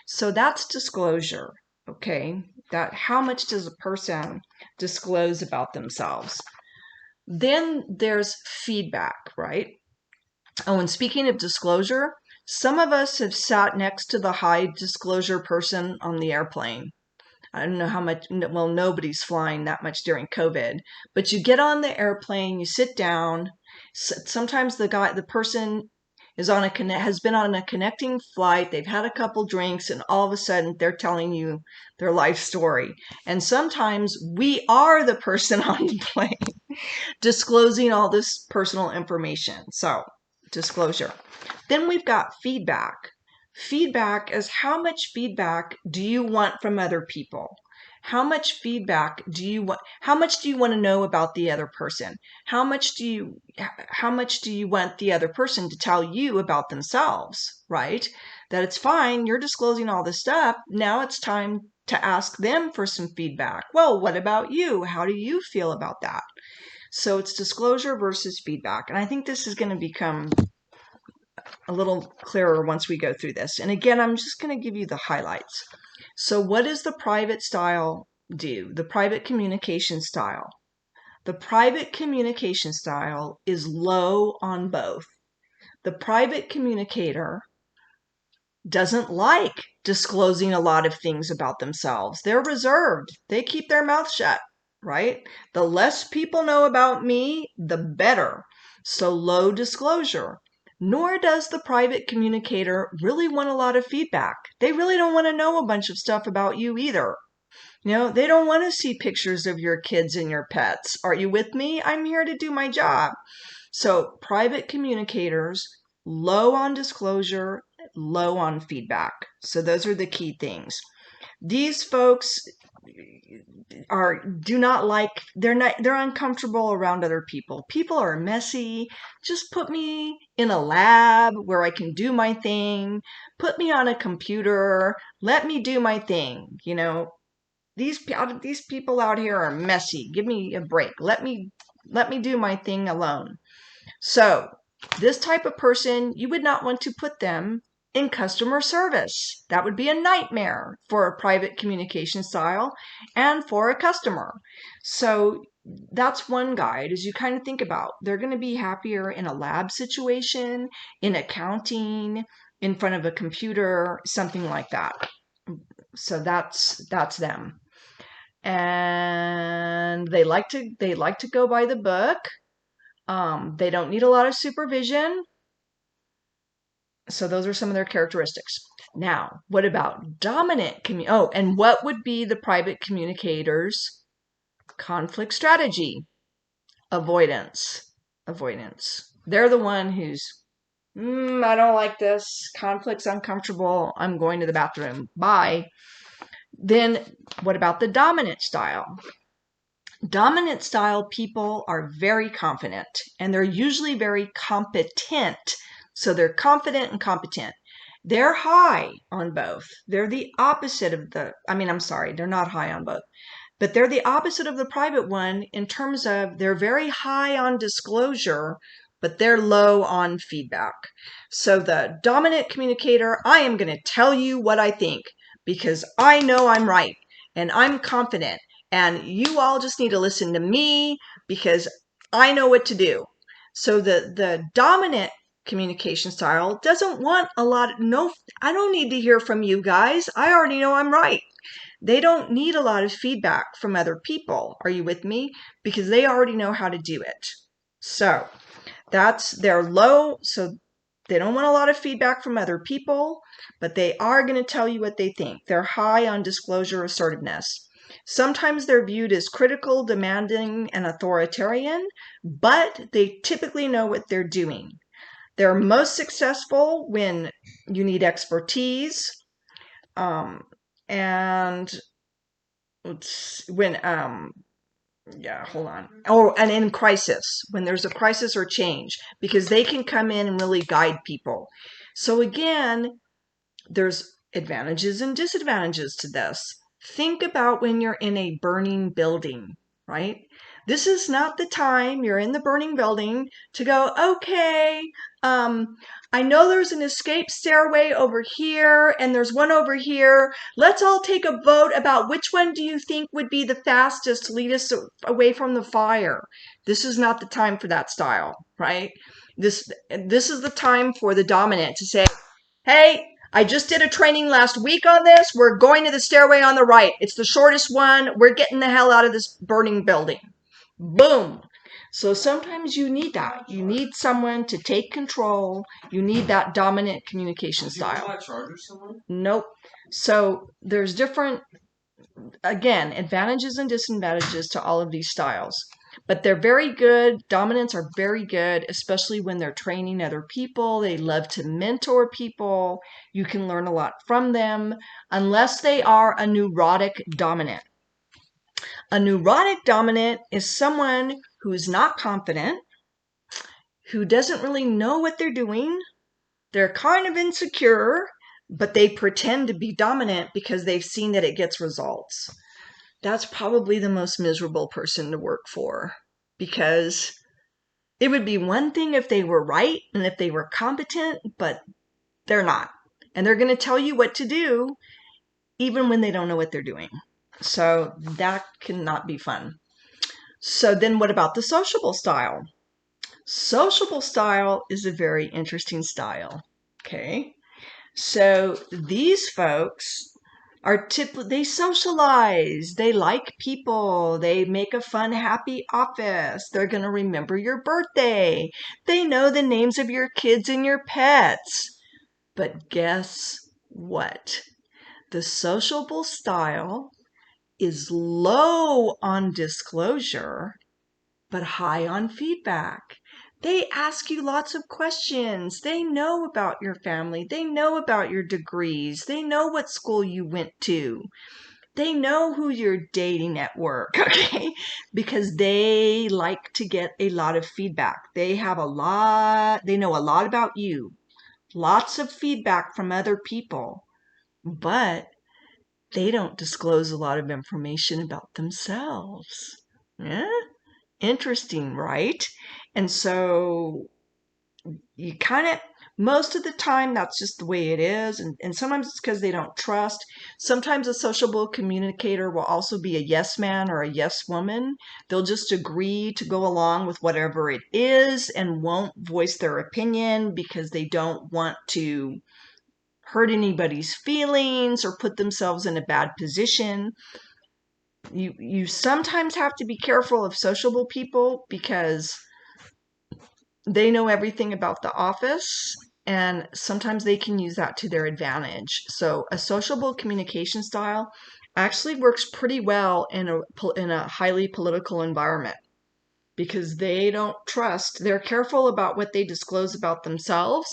So that's disclosure, okay? That how much does a person disclose about themselves? Then there's feedback, right? Oh, and speaking of disclosure, some of us have sat next to the high disclosure person on the airplane. I don't know how much, well, nobody's flying that much during COVID, but you get on the airplane, you sit down. Sometimes the person has been on a connecting flight. They've had a couple drinks, and all of a sudden they're telling you their life story. And sometimes we are the person on the plane disclosing all this personal information. So, disclosure. Then we've got feedback. Feedback is how much feedback do you want from other people? How much feedback do you want? How much do you want to know about the other person? How much do you want the other person to tell you about themselves, right? That it's fine, you're disclosing all this stuff. Now it's time to ask them for some feedback. Well, what about you? How do you feel about that? So it's disclosure versus feedback. And I think this is going to become a little clearer once we go through this. And again, I'm just going to give you the highlights. So what does the private style do? The private communication style. The private communication style is low on both. The private communicator doesn't like disclosing a lot of things about themselves. They're reserved. They keep their mouth shut, right? The less people know about me, the better. So low disclosure. Nor does the private communicator really want a lot of feedback. They really don't want to know a bunch of stuff about you either. They don't want to see pictures of your kids and your pets. Are you with me? I'm here to do my job. So private communicators, low on disclosure, low on feedback. So those are the key things. These folks they're uncomfortable around other people. People are messy. Just put me in a lab where I can do my thing. Put me on a computer. Let me do my thing. These people out here are messy. Give me a break. Let me do my thing alone. So this type of person, you would not want to put them in customer service. That would be a nightmare for a private communication style and for a customer. So that's one guide, as you kind of think about. They're going to be happier in a lab situation, in accounting, in front of a computer, something like that. So that's them. And they like to go by the book. They don't need a lot of supervision. So those are some of their characteristics. Now, what about dominant and what would be the private communicator's conflict strategy? Avoidance. They're the one who's, I don't like this. Conflict's uncomfortable. I'm going to the bathroom. Bye. Then what about the dominant style? Dominant style people are very confident, and they're usually very competent. So they're confident and competent. They're high on both. They're the opposite of they're not high on both, but they're the opposite of the private one in terms of they're very high on disclosure, but they're low on feedback. So the dominant communicator, I am going to tell you what I think because I know I'm right and I'm confident. And you all just need to listen to me because I know what to do. So the dominant communication style doesn't want a lot. I don't need to hear from you guys. I already know I'm right. They don't need a lot of feedback from other people. Are you with me? Because they already know how to do it. So they're low. So they don't want a lot of feedback from other people, but they are going to tell you what they think. They're high on disclosure assertiveness. Sometimes they're viewed as critical, demanding, and authoritarian, but they typically know what they're doing. They're most successful when you need expertise, and in crisis, when there's a crisis or change, because they can come in and really guide people. So again, there's advantages and disadvantages to this. Think about when you're in a burning building, right? This is not the time you're in the burning building to go, okay, I know there's an escape stairway over here and there's one over here. Let's all take a vote about which one do you think would be the fastest to lead us away from the fire. This is not the time for that style, right? This is the time for the dominant to say, hey, I just did a training last week on this. We're going to the stairway on the right. It's the shortest one. We're getting the hell out of this burning building. Boom. So sometimes you need that. You need someone to take control. You need that dominant communication style. My charger somewhere? Nope. So there's different, again, advantages and disadvantages to all of these styles. But they're very good. Dominants are very good, especially when they're training other people. They love to mentor people. You can learn a lot from them, unless they are a neurotic dominant. A neurotic dominant is someone who's not confident, who doesn't really know what they're doing. They're kind of insecure, but they pretend to be dominant because they've seen that it gets results. That's probably the most miserable person to work for, because it would be one thing if they were right and if they were competent, but they're not. And they're going to tell you what to do even when they don't know what they're doing. So that cannot be fun. So then what about the sociable style? Sociable style is a very interesting style. Okay. So these folks are they socialize, they like people, they make a fun, happy office, they're going to remember your birthday, they know the names of your kids and your pets. But guess what? The sociable style is low on disclosure, but high on feedback. They ask you lots of questions. They know about your family. They know about your degrees. They know what school you went to. They know who you're dating at work, okay? Because they like to get a lot of feedback. They know a lot about you. Lots of feedback from other people. But they don't disclose a lot of information about themselves. Yeah? Interesting, right? And so you kind of, most of the time, that's just the way it is. And sometimes it's because they don't trust. Sometimes a sociable communicator will also be a yes man or a yes woman. They'll just agree to go along with whatever it is and won't voice their opinion because they don't want to hurt anybody's feelings or put themselves in a bad position. You sometimes have to be careful of sociable people because they know everything about the office, and sometimes they can use that to their advantage. So a sociable communication style actually works pretty well in a highly political environment because they don't trust. They're careful about what they disclose about themselves,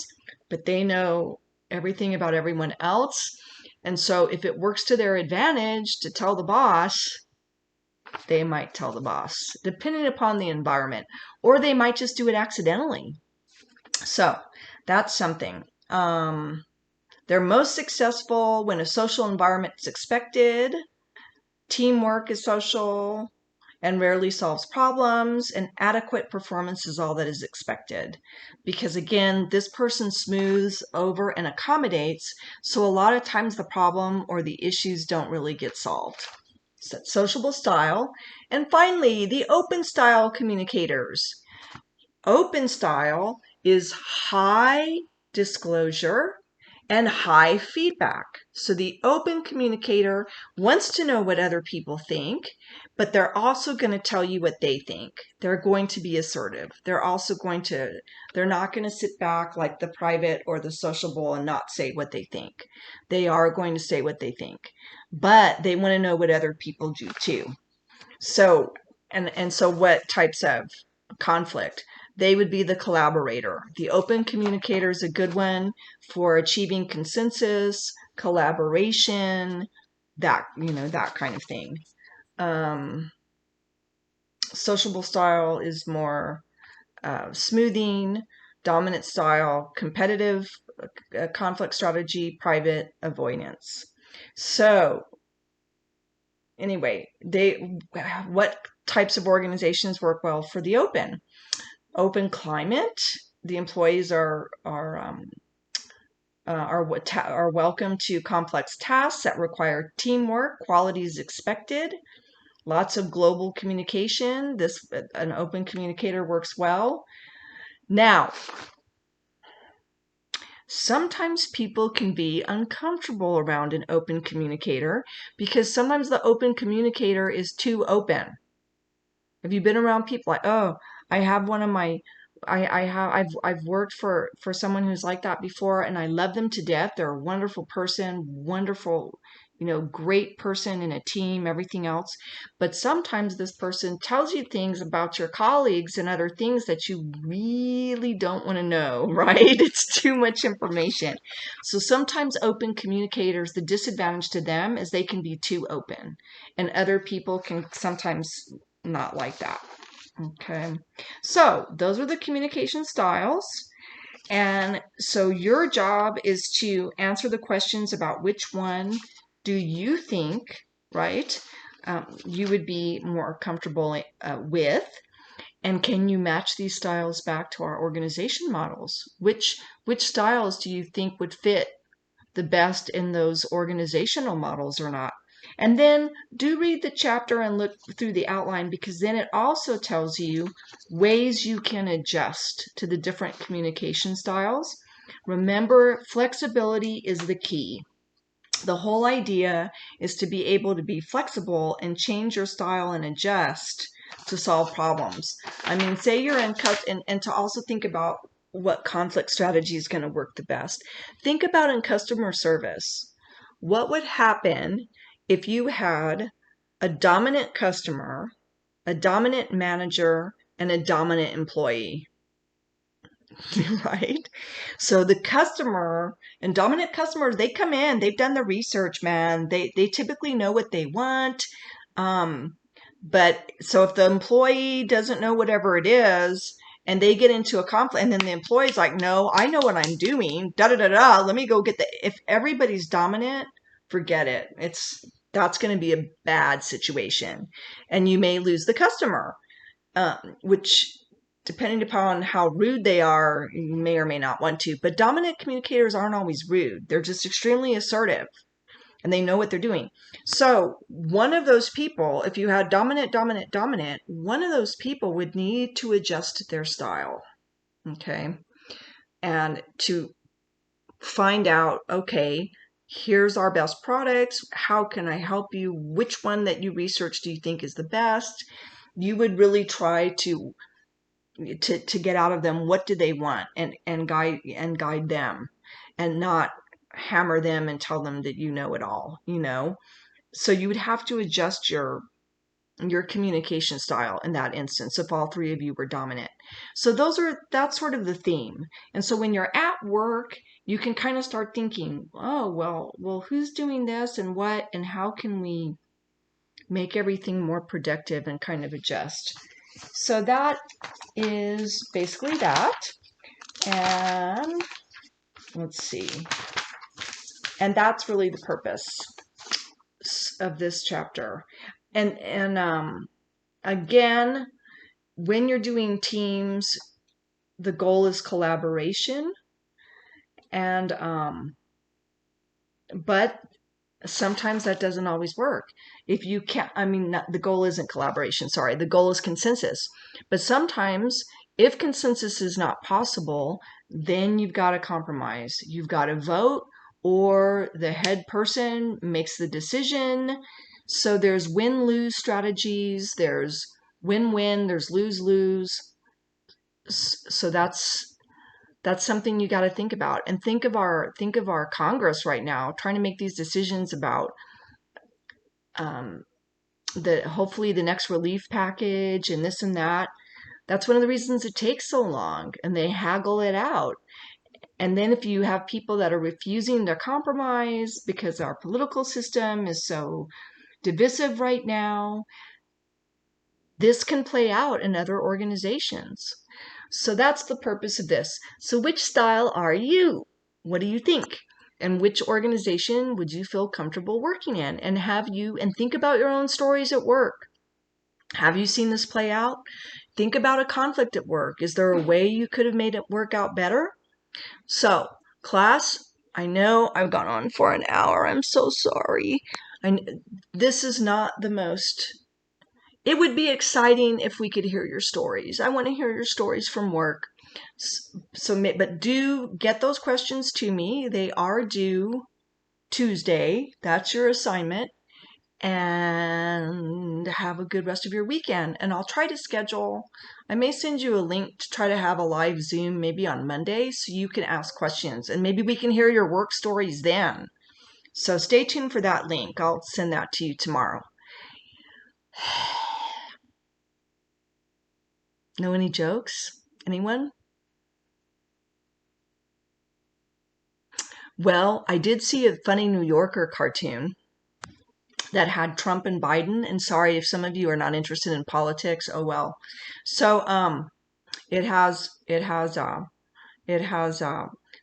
but they know everything about everyone else. And so if it works to their advantage to tell the boss, they might tell the boss, depending upon the environment, or they might just do it accidentally. So that's something. They're most successful when a social environment is expected, teamwork is social and rarely solves problems, and adequate performance is all that is expected. Because again, this person smooths over and accommodates, so a lot of times the problem or the issues don't really get solved. So sociable style. And finally, the open style communicators. Open style is high disclosure and high feedback. So the open communicator wants to know what other people think, but they're also going to tell you what they think. They're going to be assertive. They're not going to sit back like the private or the sociable and not say what they think. They are going to say what they think, but they want to know what other people do too. So, and so what types of conflict? They would be the collaborator. The open communicator is a good one for achieving consensus, collaboration, that kind of thing. Sociable style is more smoothing, dominant style, competitive conflict strategy, private avoidance. So anyway, what types of organizations work well for the open climate? The employees are welcome to complex tasks that require teamwork. Quality is expected. Lots of global communication. An open communicator works well. Now, sometimes people can be uncomfortable around an open communicator because sometimes the open communicator is too open. Have you been around people like, oh, I have one of my I've worked for someone who's like that before, and I love them to death. They're a wonderful person, wonderful, great person in a team, everything else. But sometimes this person tells you things about your colleagues and other things that you really don't want to know, right? It's too much information. So sometimes open communicators, the disadvantage to them is they can be too open, and other people can sometimes not like that. Okay, so those are the communication styles. And so your job is to answer the questions about which one do you think, right, you would be more comfortable with. And can you match these styles back to our organization models? Which styles do you think would fit the best in those organizational models or not? And then do read the chapter and look through the outline, because then it also tells you ways you can adjust to the different communication styles. Remember, flexibility is the key. The whole idea is to be able to be flexible and change your style and adjust to solve problems. I mean, say you're in and to also think about what conflict strategy is going to work the best. Think about in customer service. What would happen if you had a dominant customer, a dominant manager, and a dominant employee? Right? So the customer and dominant customers, they come in, they've done the research, man. They typically know what they want. But so if the employee doesn't know whatever it is and they get into a conflict, and then the employee's like, no, I know what I'm doing, da da da da, let me go get if everybody's dominant, forget it. That's going to be a bad situation. And you may lose the customer, which, depending upon how rude they are, you may or may not want to. But dominant communicators aren't always rude. They're just extremely assertive and they know what they're doing. So one of those people, if you had dominant, one of those people would need to adjust their style. Okay. And to find out, okay, here's our best products. How can I help you? Which one that you research do you think is the best? You would really try to get out of them what do they want, and guide them, and not hammer them and tell them that you know it all. So you would have to adjust your communication style in that instance if all three of you were dominant. So that's sort of the theme. And so when you're at work, you can kind of start thinking, oh, well, who's doing this and what, and how can we make everything more productive, and kind of adjust. So that is basically that. And let's see. And that's really the purpose of this chapter. And again, when you're doing teams, the goal is collaboration. And but sometimes that doesn't always work. If you can't, the goal isn't collaboration, sorry, the goal is consensus. But sometimes if consensus is not possible, then you've got to compromise. You've got to vote, or the head person makes the decision. So there's win-lose strategies, there's win-win, there's lose-lose. So that's something you got to think about. And think of our Congress right now trying to make these decisions about hopefully the next relief package and this and that. That's one of the reasons it takes so long, and they haggle it out. And then if you have people that are refusing to compromise because our political system is so divisive right now, this can play out in other organizations. So that's the purpose of this. So which style are you? What do you think? And which organization would you feel comfortable working in? And think about your own stories at work. Have you seen this play out? Think about a conflict at work. Is there a way you could have made it work out better? So, class, I know I've gone on for an hour. I'm so sorry. This is not the most... It would be exciting if we could hear your stories. I want to hear your stories from work. But do get those questions to me. They are due Tuesday. That's your assignment. and have a good rest of your weekend. And I'll try to schedule, I may send you a link to try to have a live Zoom maybe on Monday so you can ask questions and maybe we can hear your work stories then. So stay tuned for that link. I'll send that to you tomorrow. Know any jokes? Anyone? Well, I did see a funny New Yorker cartoon that had Trump and Biden. And sorry if some of you are not interested in politics. Oh well. So it has it has it has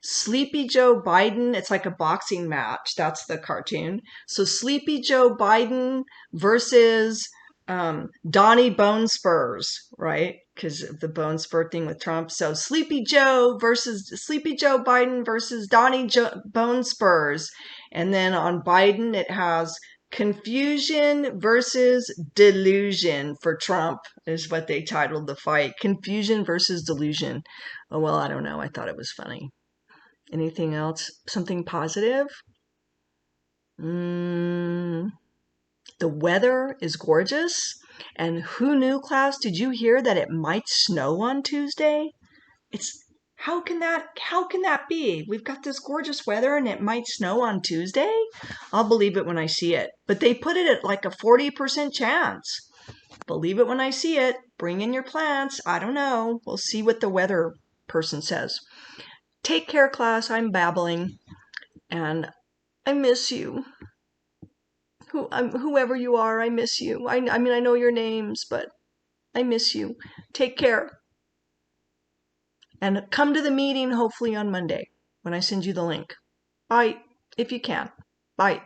Sleepy Joe Biden. It's like a boxing match. That's the cartoon. So Sleepy Joe Biden versus Donnie Bone Spurs, right? Because of the bone spur thing with Trump. So Sleepy Joe Biden versus Bone Spurs. And then on Biden, it has Confusion versus Delusion for Trump is what they titled the fight. Confusion versus Delusion. Oh, well, I don't know. I thought it was funny. Anything else? Something positive? The weather is gorgeous. And who knew, class? Did you hear that it might snow on Tuesday? It's how can that be? We've got this gorgeous weather and it might snow on Tuesday? I'll believe it when I see it. But they put it at like a 40% chance. Believe it when I see it. Bring in your plants. I don't know. We'll see what the weather person says. Take care, class. I'm babbling. And I miss you. Whoever you are, I miss you. I mean, I know your names, but I miss you. Take care. And come to the meeting hopefully on Monday when I send you the link. Bye, if you can. Bye.